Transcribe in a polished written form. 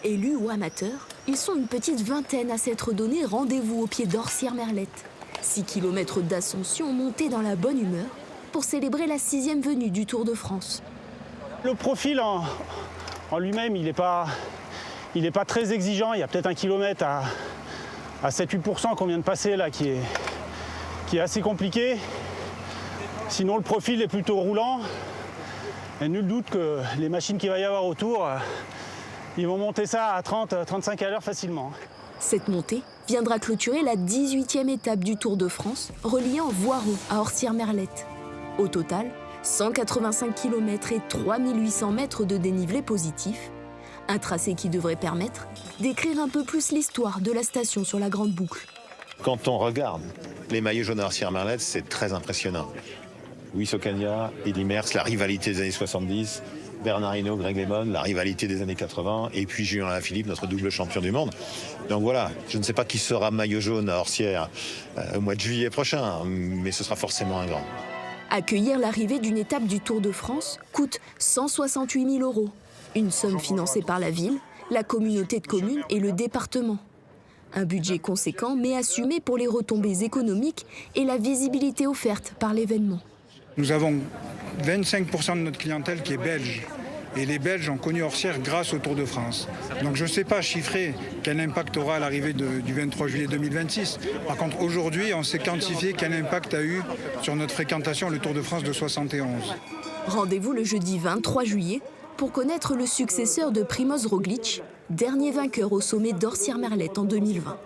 Élus ou amateurs, ils sont une petite vingtaine à s'être donné rendez-vous au pied d'Orcières-Merlette. 6 km d'ascension montés dans la bonne humeur pour célébrer la 6e venue du Tour de France. Le profil en lui-même, il n'est pas très exigeant. Il y a peut-être 1 kilomètre à 7-8% qu'on vient de passer là qui est assez compliqué. Sinon, le profil est plutôt roulant. Et nul doute que les machines qu'il va y avoir autour, ils vont monter ça à 30-35 à l'heure facilement. Cette montée viendra clôturer la 18e étape du Tour de France, reliant Voiron à Orcières-Merlette. Au total, 185 km et 3800 mètres de dénivelé positif. Un tracé qui devrait permettre d'écrire un peu plus l'histoire de la station sur la Grande Boucle. Quand on regarde les maillots jaunes à Orcières-Merlette, c'est très impressionnant. Luis Ocaña, Eddy Merckx, la rivalité des années 70, Bernard Hinault, Greg LeMond, la rivalité des années 80, et puis Julien Alaphilippe, notre double champion du monde. Donc voilà, je ne sais pas qui sera maillot jaune à Orcières au mois de juillet prochain, mais ce sera forcément un grand. Accueillir l'arrivée d'une étape du Tour de France coûte 168 000 €. Une somme financée par la ville, la communauté de communes et le département. Un budget conséquent mais assumé pour les retombées économiques et la visibilité offerte par l'événement. Nous avons 25% de notre clientèle qui est belge. Et les Belges ont connu Orcières grâce au Tour de France. Donc je ne sais pas chiffrer quel impact aura l'arrivée du 23 juillet 2026. Par contre, aujourd'hui, on sait quantifier quel impact a eu sur notre fréquentation le Tour de France de 71. Rendez-vous le jeudi 23 juillet pour connaître le successeur de Primož Roglič, dernier vainqueur au sommet d'Orcières-Merlette en 2020.